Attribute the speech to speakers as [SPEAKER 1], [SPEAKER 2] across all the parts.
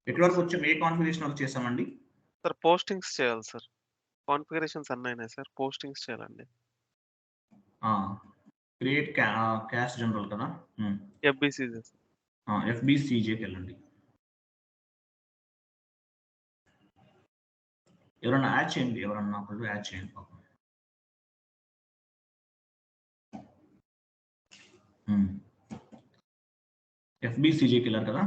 [SPEAKER 1] ఎక్కడి వరకు వచ్చాం? ఏ కాన్ఫిగరేషన్ వరకు చేసామండి?
[SPEAKER 2] సార్ పోస్టింగ్స్ చేయాలి సార్. కాన్ఫిగరేషన్స్ అన్నీ అయినాయి సార్. పోస్టింగ్స్ చేయాలండి.
[SPEAKER 1] క్రియేట్ క్యాష్ జనరల్ కదా!
[SPEAKER 2] FBCJ sir.
[SPEAKER 1] FBCJకెళ్ళండి. ఎవరన్నా యాడ్ చేయండి. ఎవరన్నా ఒకళ్ళు యాడ్ చేయండి పాపం. FBCJకెళ్లారు కదా!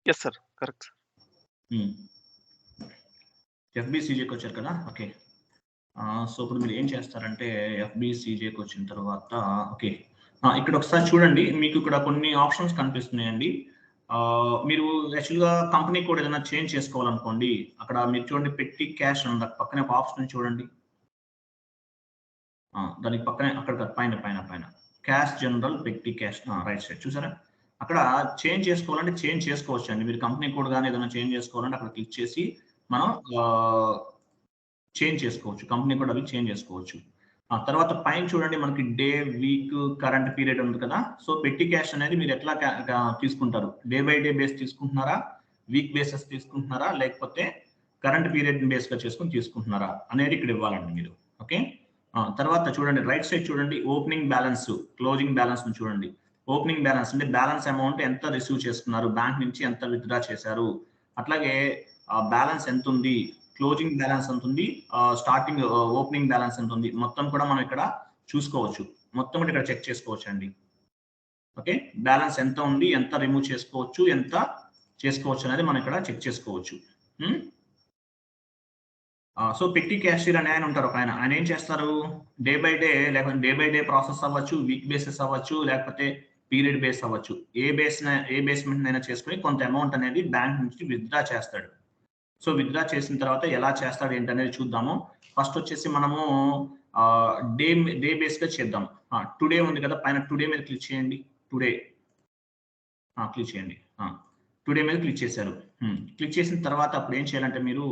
[SPEAKER 2] Yes sir. Correct sir.
[SPEAKER 1] FBCJకొచ్చారు కదా! ఓకే. సో, ఇప్పుడు మీరు ఏం చేస్తారంటే FBCJకొచ్చిన తర్వాత ఓకే. ఇక్కడ ఒకసారి చూడండి. మీకు ఇక్కడ కొన్ని ఆప్షన్స్ కనిపిస్తున్నాయండి. మీరు యాక్చువల్‌గా కంపెనీ కోడ్ ఏదైనా చేంజ్ చేసుకోవాలనుకోండి. అక్కడ మీరు చూడండి పెట్టి క్యాష్ ఉంది. పక్కనే ఒక ఆప్షన్ చూడండి. దానికి పక్కనే అక్కడ పైన క్యాష్ జనరల్ పెట్టి క్యాష్ రైట్ సైడ్ చూసారా? అక్కడ చేంజ్ చేసుకోవాలంటే చేంజ్ చేసుకోవచ్చండి. మీరు కంపెనీ కోడ్ గాని ఏదైనా చేంజ్ చేసుకోవాలంటే అక్కడ క్లిక్ చేసి మనం చేంజ్ చేసుకోవచ్చు. కంపెనీ కోడ్ అవి చేంజ్ చేసుకోవచ్చు. తర్వాత పైన చూడండి మనకి డే, వీక్, కరెంట్ పీరియడ్ ఉంది కదా! సో, పెట్టి క్యాష్ అనేది మీరు ఎట్లా తీసుకుంటారు? డే బై డే బేస్ తీసుకుంటున్నారా? వీక్ బేసిస్ తీసుకుంటున్నారా? లేకపోతే కరెంట్ పీరియడ్ బేస్‌గా చేసుకొని తీసుకుంటున్నారా? అనేది ఇక్కడ ఇవ్వాలండి మీరు. ఓకే. తర్వాత చూడండి రైట్ సైడ్ చూడండి ఓపెనింగ్ బ్యాలెన్స్, క్లోజింగ్ బ్యాలెన్స్‌ని చూడండి. ఓపెనింగ్ బ్యాలెన్స్ అంటే బ్యాలెన్స్ అమౌంట్ ఎంత రిసీవ్ చేసుకున్నారు? బ్యాంక్ నుంచి ఎంత విత్‌డ్రా చేశారు? అట్లాగే బ్యాలెన్స్ ఎంతుంది? క్లోజింగ్ బ్యాలెన్స్ ఎంతుంది? స్టార్టింగ్ ఓపెనింగ్ బ్యాలెన్స్ ఎంతుంది? మొత్తం కూడా మనం ఇక్కడ చూసుకోవచ్చు. మొత్తం కూడా ఇక్కడ చెక్ చేసుకోవచ్చండి. ఓకే. బ్యాలెన్స్ ఎంత ఉంది? ఎంత రిమూవ్ చేసుకోవచ్చు? ఎంత చేసుకోవచ్చు అనేది మనం ఇక్కడ చెక్ చేసుకోవచ్చు. సో, పెట్టి క్యాషియర్ అని ఆయన ఉంటారు ఒకాయన. ఆయన ఏం చేస్తారు? డే బై డే లేకపోతే డే బై డే ప్రాసెస్ అవ్వచ్చు, వీక్ బేసిస్ అవ్వచ్చు, లేకపోతే పీరియడ్ బేస్ అవ్వచ్చు. ఏ బేస్ మీదనైనా చేసుకొని కొంత అమౌంట్ అనేది బ్యాంక్ నుంచి విత్‌డ్రా చేస్తాడు. సో, విత్‌డ్రా చేసిన తర్వాత ఎలా చేస్తాడు ఏంటనేది చూద్దాము. ఫస్ట్ వచ్చేసి మనము డే బేస్‌గా చేద్దాం. టుడే ఉంది కదా! పైన టుడే మీద క్లిక్ చేయండి. టుడే క్లిక్ చేయండి. టుడే మీద క్లిక్ చేశారు. క్లిక్ చేసిన తర్వాత అప్పుడు ఏం చేయాలంటే మీరు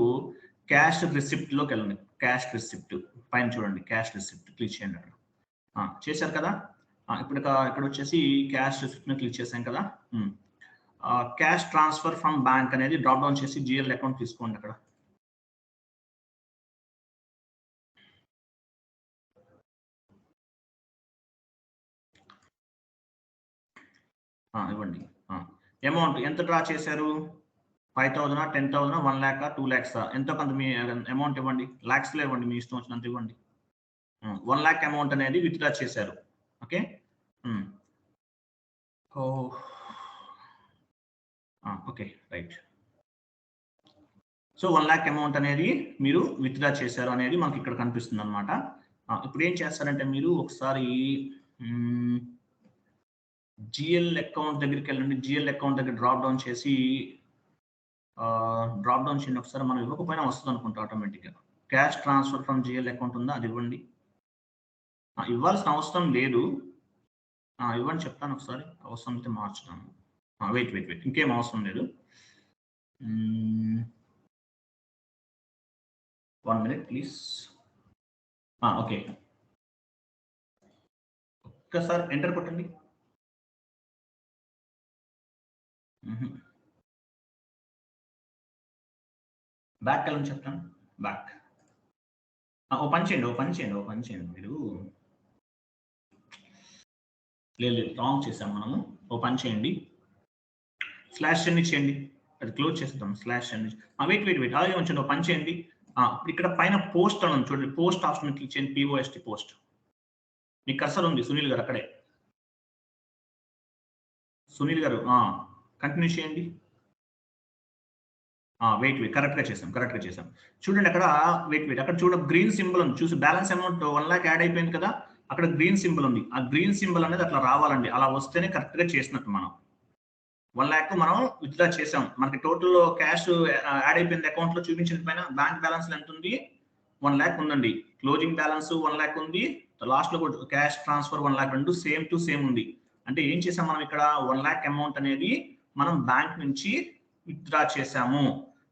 [SPEAKER 1] క్యాష్ రిసిప్ట్‌లోకెళ్ళండి. క్యాష్ రిసిప్ట్ పైన చూడండి. క్యాష్ రిసిప్ట్ క్లిక్ చేయండి అక్కడ. చేశారు కదా! ఇక్కడొచ్చేసి క్యాష్ రిసిప్ట్ మీద క్లిక్ చేశాం కదా! క్యాష్ ట్రాన్స్‌ఫర్ ఫ్రమ్ బ్యాంక్ అనేది డ్రాప్ డౌన్ చేసి జీఎల్ అకౌంట్ తీసుకోండి అక్కడ. ఇవ్వండి. అమౌంట్ ఎంత డ్రా చేశారు? 5,000 10,000 1,00,000 2,00,000 ఎంతో కొంత మీ అమౌంట్ ఇవ్వండి. లాక్స్‌లో ఇవ్వండి. మీ ఇష్టం వచ్చినంత ఇవ్వండి. 1,00,000 అమౌంట్ అనేది విత్‌డ్రా చేశారు. Okay. Okay. Right. So, 1,00,000 amount అనేది మీరు విత్‌డ్రా చేశారు అనేది మనకి ఇక్కడ కనిపిస్తుందన్నమాట. ఇప్పుడు ఏం చేస్తారంటే మీరు ఒకసారి జీఎల్ అకౌంట్ దగ్గరికెళ్ళండి. జీఎల్ అకౌంట్ దగ్గర డ్రాప్ డౌన్ చేసి చేయండి ఒకసారి. మనం ఇవ్వకపోయినా వస్తదనుకుంటా ఆటోమేటిక్‌గా. Cash transfer from GL account ఉందా? అది ఇవ్వండి. ఇవ్వాల్సిన అవసరం లేదు. ఇవ్వండి చెప్తాను ఒకసారి. అవసరమైతే మార్చుతాను. వెయిట్. ఇంకేం అవసరం లేదు. 1 మినిట్ ప్లీజ్. ఓకే. ఒక్కసారి ఎంటర్ కొట్టండి. బ్యాక్‌కెళ్ళండి చెప్తాను. బ్యాక్. ఓ పని చేయండి. మీరు లేదు. రాంగ్ చేసాం మనము. ఓ పని చేయండి. స్లాష్ ఎన్ని చేయండి. అది క్లోజ్ చేసేద్దాం. స్లాష్ ఎన్ని. వెయిట్. అలాగే ఉంచండి. ఓ పని చేయండి. ఇక్కడ పైన పోస్ట్ అని ఉంది చూడండి. పోస్ట్ ఆప్షన్ క్లిక్ చేయండి. POST పోస్ట్. మీ కర్సర్ ఉంది సునీల్ గారు అక్కడే. సునీల్ గారు కంటిన్యూ చేయండి. వెయిట్. కరెక్ట్‌గా చేసాం. చూడండి అక్కడ వెయిట్. అక్కడ గ్రీన్ సింబల్ ఉంది. చూసి బ్యాలెన్స్ అమౌంట్ 1,00,000 యాడ్ అయిపోయింది కదా! అక్కడ గ్రీన్ సింబల్ ఉంది. ఆ గ్రీన్ సింబల్ అనేది అట్లా రావాలండి. అలా వస్తేనే కరెక్ట్‌గా చేసినట్టు మనం. 1,00,000 మనం విత్‌డ్రా చేసాం. మనకి టోటల్ క్యాష్ యాడ్ అయిపోయింది అకౌంట్‌లో చూపించింది పైన. బ్యాంక్ బ్యాలెన్స్‌లో ఎంత ఉంది? 1,00,000 ఉందండి. క్లోజింగ్ బ్యాలెన్స్ 1,00,000 ఉంది. లాస్ట్‌లో కూడా క్యాష్ ట్రాన్స్‌ఫర్ 1,00,000 రెండు సేమ్ టు సేమ్ ఉంది. అంటే ఏం చేసాం మనం ఇక్కడ 1,00,000 అమౌంట్ అనేది మనం బ్యాంక్ నుంచి విత్‌డ్రా చేసాము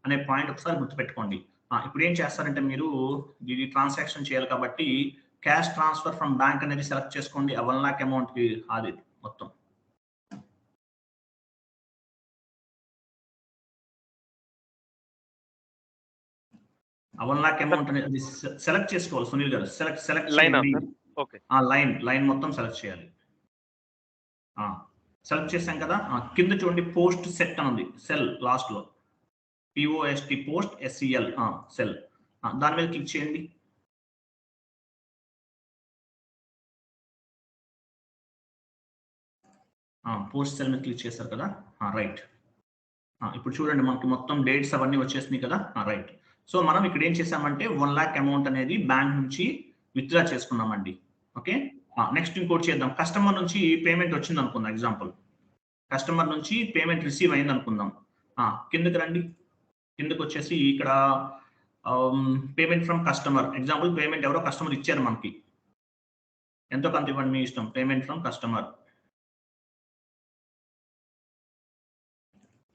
[SPEAKER 1] అనే పాయింట్ ఒకసారి గుర్తుపెట్టుకోండి. ఇప్పుడు ఏం చేస్తారంటే మీరు ఇది ట్రాన్సాక్షన్ చేయాలి కాబట్టి క్యాష్ ట్రాన్స్‌ఫర్ ఫ్రమ్ బ్యాంక్ అనేది సెలెక్ట్ చేసుకోండి. ఆ 1,00,000 అమౌంట్‌కి అది మొత్తం. ఆ 1 లాక్ అమౌంట్ అనేది సెలెక్ట్ చేసుకోవాలి సునీల్ గారు. సెలెక్ట్
[SPEAKER 2] లైనా
[SPEAKER 1] చేయండి.
[SPEAKER 2] సార్? ఓకే.
[SPEAKER 1] ఆ లైన్ మొత్తం సెలెక్ట్ చేయాలి. సెలెక్ట్ చేసాం కదా! కింద చూడండి పోస్ట్ సెట్ అని ఉంది. సెల్ లాస్ట్‌లో. POST post SEL cell. దాని మీద క్లిక్ చేయండి. పోస్ట్ సెల్ మీద క్లిక్ చేశారు కదా! రైట్. ఇప్పుడు చూడండి మనకి మొత్తం డేట్స్ అవన్నీ వచ్చేసినాయి కదా! రైట్. సో, మనం ఇక్కడ ఏం చేసామంటే 1 లాక్ అమౌంట్ అనేది బ్యాంక్ నుంచి విత్‌డ్రా చేసుకున్నామండి. ఓకే. నెక్స్ట్ ఇంకోటి చేద్దాం. కస్టమర్ నుంచి పేమెంట్ వచ్చిందనుకుందాం ఎగ్జాంపుల్. కస్టమర్ నుంచి పేమెంట్ రిసీవ్ అయిందనుకుందాం. కిందకి రండి. కిందకొచ్చేసి ఇక్కడ payment from customer. Example payment ఎవరో కస్టమర్ ఇచ్చారు మనకి. ఎంతో కొంత ఇవ్వండి మీ ఇష్టం. Payment from customer.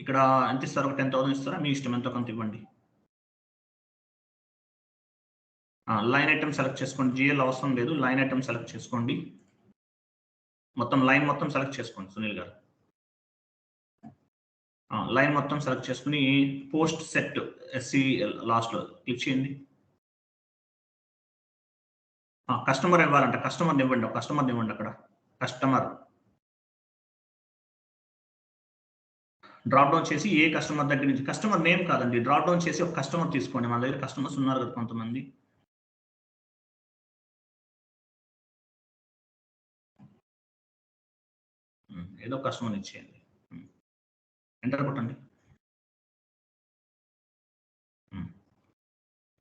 [SPEAKER 1] ఇక్కడ ఎంత ఇస్తారు? ఒక 10,000 ఇస్తారా? మీ ఇష్టం ఎంతో కొంత ఇవ్వండి. లైన్ ఐటెమ్ సెలెక్ట్ చేసుకోండి. జీఎల్ అవసరం లేదు. లైన్ ఐటెమ్ సెలెక్ట్ చేసుకోండి. లైన్ మొత్తం సెలెక్ట్ చేసుకోండి సునీల్ గారు. లైన్ మొత్తం సెలెక్ట్ చేసుకొని పోస్ట్ సెట్ SEL లాస్ట్‌లో క్లిక్ చేయండి. కస్టమర్ ఇవ్వాలంట. కస్టమర్‌ని ఇవ్వండి అక్కడ. కస్టమర్. డ్రాప్ డౌన్ చేసి ఏ కస్టమర్ దగ్గర నుంచి కస్టమర్ నేమ్ కాదండి. డ్రాప్ డౌన్ చేసి ఒక కస్టమర్ తీసుకోండి. మన దగ్గర కస్టమర్స్ ఉన్నారు కదా కొంతమంది. ఏదో కస్టమర్ ఇచ్చేయండి. ఎంటర్ కొట్టండి.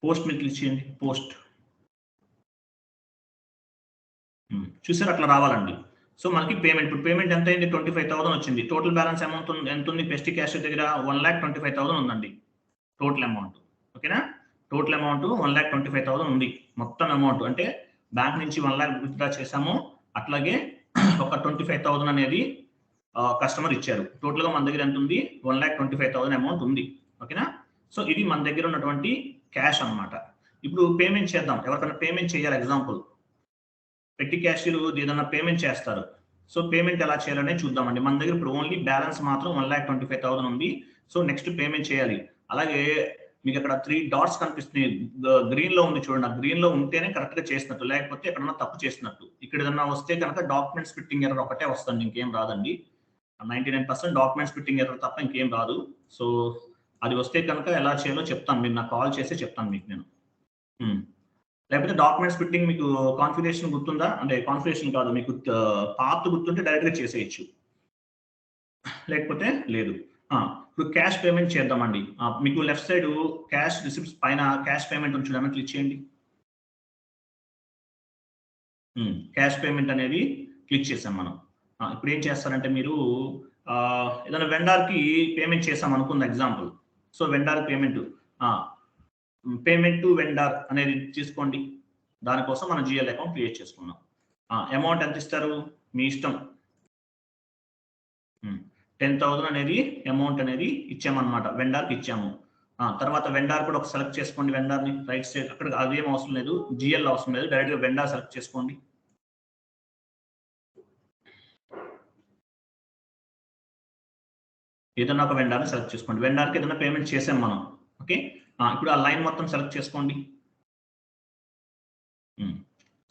[SPEAKER 1] పోస్ట్ మీద క్లిక్ చేయండి. పోస్ట్. చూసారా అట్లా రావాలండి. సో, మనకి ఇప్పుడు పేమెంట్ ఎంత అయింది? 25,000 వచ్చింది. టోటల్ బ్యాలెన్స్ అమౌంట్ ఎంత ఉంది? పెస్టి క్యాష్ దగ్గర 1,25,000 ఉందండి. Total amount. ఓకేనా? టోటల్ అమౌంట్ 1,25,000 ఉంది. మొత్తం అమౌంట్ అంటే బ్యాంక్ నుంచి 1,00,000 విత్‌డ్రా చేసాము. అట్లాగే ఒక 25,000 అనేది కస్టమర్ ఇచ్చారు. టోటల్‌గా మన దగ్గర ఎంత ఉంది? 1,25,000 అమౌంట్ ఉంది. ఓకేనా? సో, ఇది మన దగ్గర ఉన్నటువంటి క్యాష్ అన్నమాట. ఇప్పుడు పేమెంట్ చేద్దాం. ఎవరికైనా పేమెంట్ చేయాలి ఎగ్జాంపుల్. పెట్టి క్యాషియర్‌లు ఏదైనా పేమెంట్ చేస్తారు. సో, పేమెంట్ ఎలా చేయాలనేది చూద్దామండి. మన దగ్గర ఇప్పుడు ఓన్లీ బ్యాలెన్స్ మాత్రం 1,25,000 ఉంది. సో, నెక్స్ట్ పేమెంట్ చేయాలి. అలాగే మీకు అక్కడ 3 డాట్స్ కనిపిస్తున్నాయి. గ్రీన్‌లో ఉంది చూడండి. ఆ గ్రీన్‌లో ఉంటేనే కరెక్ట్‌గా చేసినట్టు. లేకపోతే ఎక్కడన్నా తప్పు చేసినట్టు. ఇక్కడ ఏదన్నా వస్తే కనుక డాక్యుమెంట్స్ ఫిట్టింగ్ ఎర్రర్ ఒకటే వస్తుంది. ఇంకేం రాదండి. 99% డాక్యుమెంట్స్ ఫిట్టింగ్ ఎర్రర్ తప్ప ఇంకేం రాదు. సో, అది వస్తే కనుక ఎలా చేయాలో చెప్తాను. మీరు నాకు కాల్ చేసి చెప్తాను మీకు నేను. లేకపోతే డాక్యుమెంట్స్ ఫిట్టింగ్ మీకు కాన్ఫిగరేషన్ గుర్తుందా? అంటే కాన్ఫిగరేషన్ కాదు. మీకు పాత్ గుర్తుంటే డైరెక్ట్‌గా చేసేయొచ్చు. లేకపోతే లేదు. ఇప్పుడు క్యాష్ పేమెంట్ చేద్దామండి. మీకు లెఫ్ట్ సైడ్ క్యాష్ రిసిప్ట్స్ పైన క్యాష్ పేమెంట్ ఉంది చూడండి. క్లిక్ చేయండి. క్యాష్ పేమెంట్ అనేది క్లిక్ చేసాం మనం. ఇప్పుడు ఏం చేస్తారంటే మీరు ఏదైనా వెండార్‌కి పేమెంట్ చేసాం అనుకుందాం example. So, vendor payment payment to vendor అనేది తీసుకోండి. దానికోసం మనం జీఎల్ అకౌంట్ క్రియేట్ చేసుకున్నాం. అమౌంట్ ఎంత ఇస్తారు? మీ ఇష్టం. 10,000 అనేది అమౌంట్ అనేది ఇచ్చామన్నమాట. వెండార్‌కి ఇచ్చాము. తర్వాత వెండార్ కూడా ఒక సెలెక్ట్ చేసుకోండి వెండార్‌ని. రైట్ సైడ్ అక్కడ అదేం అవసరం లేదు. జీఎల్ అవసరం లేదు. డైరెక్ట్‌గా వెండార్ సెలెక్ట్ చేసుకోండి. ఏదైనా ఒక వెండార్‌ని సెలెక్ట్ చేసుకోండి. వెండార్‌కి ఏదైనా పేమెంట్ చేసాం మనం. ఓకే. ఇప్పుడు ఆ లైన్ మొత్తం సెలెక్ట్ చేసుకోండి.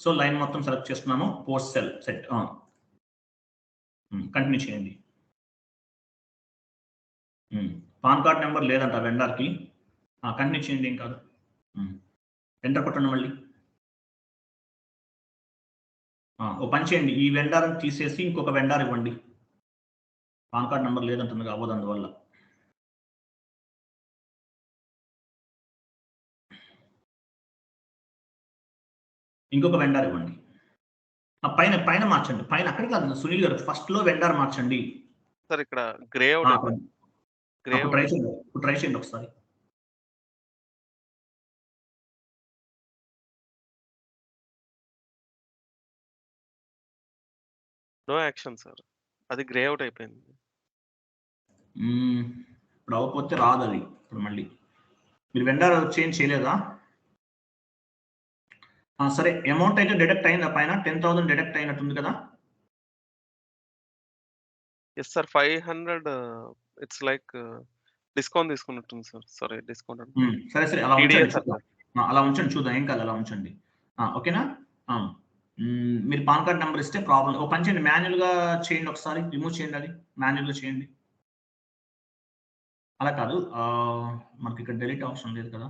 [SPEAKER 1] సో, లైన్ మొత్తం సెలెక్ట్ చేసుకున్నాము. Post set. కంటిన్యూ చేయండి. పాన్ కార్డ్ నంబర్ లేదంట వెండార్‌కి. కంటిన్యూ చేయండి ఏం కాదు. ఎంటర్ కొట్టండి మళ్ళీ. ఓ పని చేయండి. ఈ వెండార్‌ని తీసేసి ఇంకొక వెండార్ ఇవ్వండి. పాన్ కార్డ్ నంబర్ లేదంటుంది అవ్వదు అందువల్ల. ఇంకొక వెండార్ ఇవ్వండి. పైన మార్చండి. పైన అక్కడ కాదు సునీల్ గారు ఫస్ట్‌లో వెండార్ మార్చండి.
[SPEAKER 2] సార్ ఇక్కడ గ్రే అవుట్ అయిపోయింది. గ్రే
[SPEAKER 1] అప్పుడు
[SPEAKER 2] అవుట్
[SPEAKER 1] ట్రై చేయండి ఒకసారి.
[SPEAKER 2] No action sir. అది గ్రే అవుట్ అయిపోయింది.
[SPEAKER 1] ఇప్పుడు అవ్వకపోతే రాదది. ఇప్పుడు మళ్ళీ. మీరు వెండార్ చేంజ్ చేయలేదా? సరే అమౌంట్ అయితే డిడక్ట్ అయిందా పైన? 10,000 డిడక్ట్ అయినట్టుంది కదా!
[SPEAKER 2] Yes sir. 500 it's like discount తీసుకున్నట్టుంది సార్. సారీ డిస్కౌంట్
[SPEAKER 1] సరే. అలా ఉంచండి
[SPEAKER 2] టీడీఎస్
[SPEAKER 1] చూద్దాం.
[SPEAKER 2] అంటారు.
[SPEAKER 1] అలా ఉంచండి, చూద్దాం, ఏం కాదు, అలా ఉంచండి. ఓకేనా? మీరు పాన్ కార్డ్ నెంబర్ ఇస్తే ప్రాబ్లం. ఓ పని చేయండి, మాన్యువల్గా చేయండి, ఒకసారి రిమూవ్ చేయండి, అది మాన్యువల్గా చేయండి. అలా కాదు, మనకి ఇక్కడ డిలీట్ ఆప్షన్ లేదు కదా.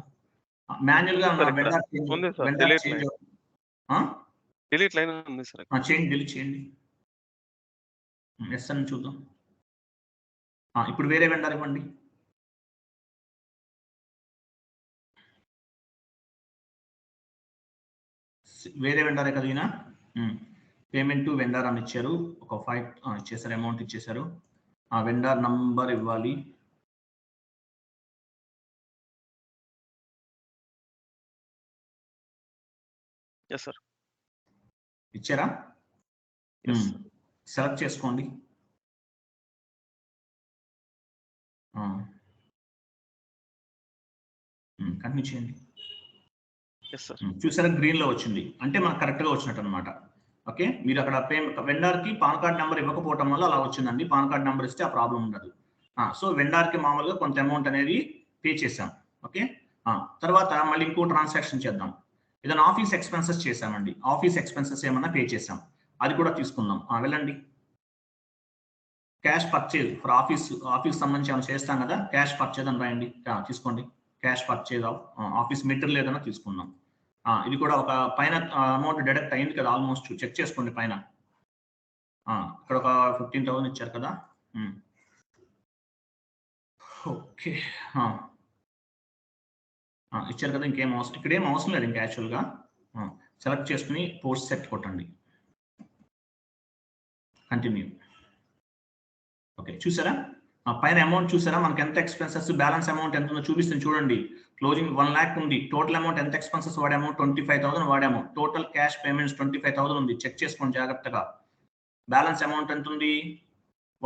[SPEAKER 1] మాన్యువల్గా
[SPEAKER 2] సార్ ఇక్కడ
[SPEAKER 1] వెండర్ చేంజ్,
[SPEAKER 2] ఉంది sir.
[SPEAKER 1] Vendor
[SPEAKER 2] delete
[SPEAKER 1] change.
[SPEAKER 2] Line. Delete line ఉంది సార్.
[SPEAKER 1] చేయండి, డిలీట్ చేయండి. ఎస్ అని చూద్దాం. ఇప్పుడు వేరే వెండర్ ఇవ్వండి. వేరే వెండరే కదా ఈయన. పేమెంట్ టు వెండర్ అని ఇచ్చారు, ఒక 5 ఇచ్చేసారు, అమౌంట్ ఇచ్చేసారు. వెండర్ నంబర్ ఇవ్వాలి.
[SPEAKER 2] Yes sir.
[SPEAKER 1] ఇచ్చారా? సెలెక్ట్ చేసుకోండి. కంటిన్యూ చేయండి. చూసారా, గ్రీన్ లో వచ్చింది, అంటే మనకు కరెక్ట్ గా వచ్చినట్టు అనమాట. ఓకే, మీరు అక్కడ వెండర్ కి పాన్ కార్డ్ నెంబర్ ఇవ్వకపోవడం వల్ల అలా వచ్చిందండి. పాన్ కార్డ్ నెంబర్ ఇస్తే ఆ ప్రాబ్లం ఉండదు. సో వెండర్ కి మామూలుగా కొంత అమౌంట్ అనేది పే చేసాం. ఓకే, తర్వాత మళ్ళీ ఇంకో ట్రాన్సాక్షన్ చేద్దాం. ఏదైనా ఆఫీస్ ఎక్స్పెన్సెస్ చేసామండి, ఆఫీస్ ఎక్స్పెన్సెస్ ఏమన్నా పే చేసాం, అది కూడా తీసుకుందాం. వెళ్ళండి, క్యాష్ పర్చేజ్ ఫర్ ఆఫీస్ సంబంధించి ఏమైనా చేస్తాం కదా, క్యాష్ పర్చేజ్ అని రాయండి. తీసుకోండి, cash purchase of office material ఏదైనా తీసుకుందాం. ఇది కూడా ఒక పైన అమౌంట్ డిడక్ట్ అయింది కదా, ఆల్మోస్ట్ చెక్ చేసుకోండి పైన. ఇక్కడ ఒక 15,000 ఇచ్చారు కదా. ఓకే, ఇచ్చారు కదా, ఇంకేం అవసరం, ఇక్కడ ఏం అవసరం లేదు ఇంకా యాక్చువల్గా. సెలెక్ట్ చేసుకుని పోస్ట్ సెట్ కొట్టండి, కంటిన్యూ. ఓకే, చూసారా పైన అమౌంట్ చూసారా, మనకి ఎంత ఎక్స్పెన్సెస్, బ్యాలెన్స్ అమౌంట్ ఎంత ఉందో చూపిస్తుంది చూడండి. క్లోజింగ్ 1 lakh ఉంది. టోటల్ అమౌంట్ ఎంత ఎక్స్పెన్సెస్ వాడాము, 25,000 వాడాము. టోటల్ క్యాష్ పేమెంట్స్ 25,000 ఉంది. చెక్ చేసుకోండి జాగ్రత్తగా. బ్యాలెన్స్ అమౌంట్ ఎంత ఉంది,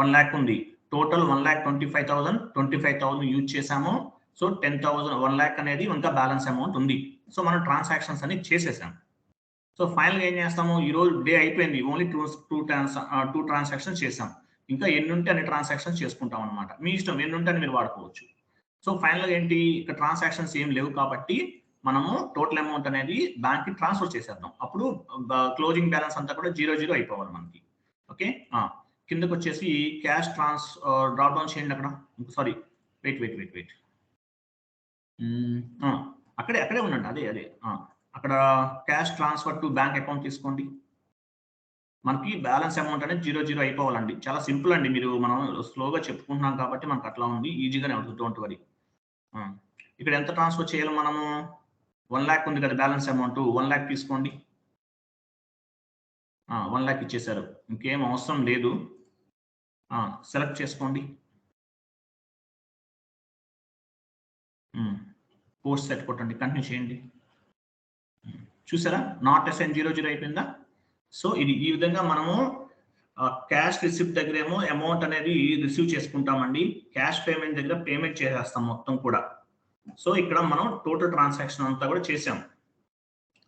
[SPEAKER 1] 1 lakh ఉంది. టోటల్ 1,25,000, 25,000 యూజ్ చేసాము. సో 10,000, 1 lakh అనేది ఇంకా బ్యాలెన్స్ అమౌంట్ ఉంది. సో మనం ట్రాన్సాక్షన్స్ అన్ని చేసేసాం. సో ఫైనల్గా ఏం చేస్తాము, ఈ రోజు డే అయిపోయింది, ఓన్లీ టూ ట్రాన్సాక్షన్స్ చేసాం. ఇంకా ఎన్ని ఉంటే అన్ని ట్రాన్సాక్షన్స్ చేసుకుంటాం అనమాట. మీ ఇష్టం, ఎన్ని ఉంటే అని మీరు వాడుకోవచ్చు. సో ఫైనల్గా ఏంటి, ఇక్కడ ట్రాన్సాక్షన్స్ ఏం లేవు కాబట్టి మనము టోటల్ అమౌంట్ అనేది బ్యాంక్ కి ట్రాన్స్ఫర్ చేసేద్దాం. అప్పుడు క్లోజింగ్ బ్యాలెన్స్ అంతా కూడా 0 అయిపోవాలి మనకి. ఓకే, కిందకు వచ్చేసి క్యాష్ డ్రాప్ డౌన్ చేయండి అక్కడ. Sorry, wait. అక్కడే ఉండండి, అదే అక్కడ cash transfer to bank account తీసుకోండి. మనకి బ్యాలెన్స్ అమౌంట్ అనేది 0 అయిపోవాలండి. చాలా సింపుల్ అండి, మనం స్లోగా చెప్పుకుంటున్నాం కాబట్టి మనకు అట్లా ఉంది, ఈజీగానే ఉంటుంది, డోంట్ వరీ. ఇక్కడ ఎంత ట్రాన్స్ఫర్ చేయాలి మనము, 1 lakh ఉంది కదా బ్యాలెన్స్ అమౌంట్, 1 lakh తీసుకోండి. 1 lakh ఇచ్చేసారు, ఇంకేం అవసరం లేదు. సెలెక్ట్ చేసుకోండి, పోస్ట్ సెట్ కొట్టండి, కంటిన్యూ చేయండి. చూసారా, నాట్ ఎస్ఎన్ 0 అయిపోయిందా. సో ఇది ఈ విధంగా మనము క్యాష్ రిసిప్ట్ దగ్గర ఏమో అమౌంట్ అనేది రిసీవ్ చేసుకుంటామండి, క్యాష్ పేమెంట్ దగ్గర పేమెంట్ చేసేస్తాం మొత్తం కూడా. సో ఇక్కడ మనం టోటల్ ట్రాన్సాక్షన్ అంతా కూడా చేసాం.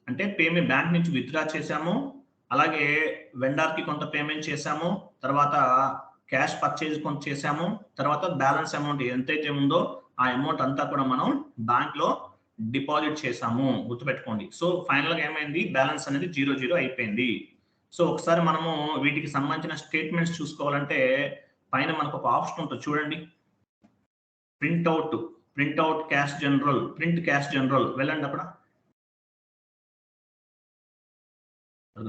[SPEAKER 1] అంటే పేమెంట్ బ్యాంక్ నుంచి విత్డ్రా చేసాము, అలాగే వెండర్ కి కొంత పేమెంట్ చేసాము, తర్వాత క్యాష్ పర్చేజ్ కొంత చేసాము, తర్వాత బ్యాలెన్స్ అమౌంట్ ఎంతైతే ఉందో ఆ అమౌంట్ అంతా కూడా మనం బ్యాంక్ లో డిపాజిట్ చేసాము, గుర్తుపెట్టుకోండి. సో ఫైనల్ గా ఏమైంది, బ్యాలెన్స్ అనేది 0 అయిపోయింది. సో ఒకసారి మనము వీటికి సంబంధించిన స్టేట్మెంట్స్ చూసుకోవాలంటే పైన మనకు ఒక ఆప్షన్ ఉంటుంది చూడండి, printout cash general, print cash general. వెళ్ళండి అక్కడ.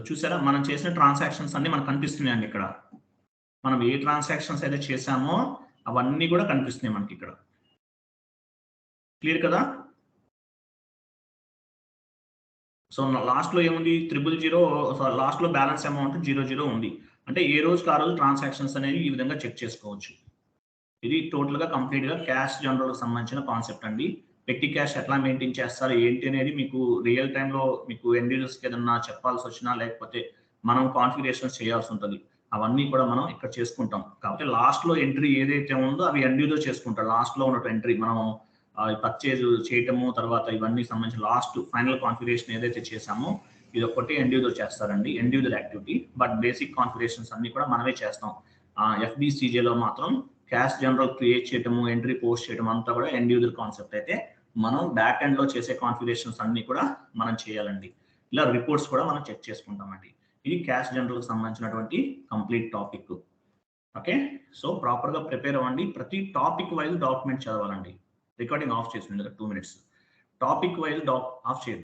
[SPEAKER 1] చూసారా, మనం చేసిన ట్రాన్సాక్షన్స్ అన్ని మనకు కనిపిస్తున్నాయండి ఇక్కడ. మనం ఏ ట్రాన్సాక్షన్స్ అయితే చేసామో అవన్నీ కూడా కనిపిస్తున్నాయి మనకి ఇక్కడ. క్లియర్ కదా. సో లాస్ట్ లో ఏముంది, 000, లాస్ట్ లో బ్యాలెన్స్ అమౌంట్ 0 ఉంది. అంటే ఏ రోజుకి ఆ రోజు ట్రాన్సాక్షన్స్ అనేవి ఈ విధంగా చెక్ చేసుకోవచ్చు. ఇది టోటల్ గా కంప్లీట్ గా క్యాష్ జనరల్ సంబంధించిన కాన్సెప్ట్ అండి. పెట్టి క్యాష్ ఎట్లా మెయింటైన్ చేస్తారు ఏంటి అనేది మీకు రియల్ టైంలో మీకు ఎండ్ యూజర్స్కి ఏదన్నా చెప్పాల్సి వచ్చినా లేకపోతే మనం కాన్ఫిగరేషన్స్ చేయాల్సి ఉంటుంది, అవన్నీ కూడా మనం ఇక్కడ చేసుకుంటాం. కాబట్టి లాస్ట్ లో ఎంట్రీ ఏదైతే ఉందో అవి ఎండ్ యూజర్ చేసుకుంటారు. లాస్ట్ లో ఉన్న ఎంట్రీ మనం పర్చేజ్ చేయటము, తర్వాత ఇవన్నీ సంబంధించి లాస్ట్ ఫైనల్ కాన్ఫిగరేషన్ ఏదైతే చేసామో ఇది ఒకటి ఎండ్ యూజర్ చేస్తారండి, end user activity. But basic configurations అన్ని కూడా మనమే చేస్తాం. FBCJ లో మాత్రం క్యాష్ జనరల్ క్రియేట్ చేయటము, ఎంట్రీ పోస్ట్ చేయడం అంతా కూడా ఎండ్ యూజర్ కాన్సెప్ట్ అయితే మనం బ్యాక్ ఎండ్ లో చేసే కాన్ఫిగరేషన్స్ అన్ని కూడా మనం చేయాలండి. ఇలా రిపోర్ట్స్ కూడా మనం చెక్ చేసుకుంటామండి. ఇది క్యాష్ జనరల్ కి సంబంధించినటువంటి complete topic. Okay, so proper గా ప్రిపేర్ అవ్వండి. ప్రతి టాపిక్ వైజ్ డాక్యుమెంట్ చదవాలండి. రికార్డింగ్ ఆఫ్ చేసింది 2 minutes. టాపిక్ వైజ్ ఆఫ్ చేయండి.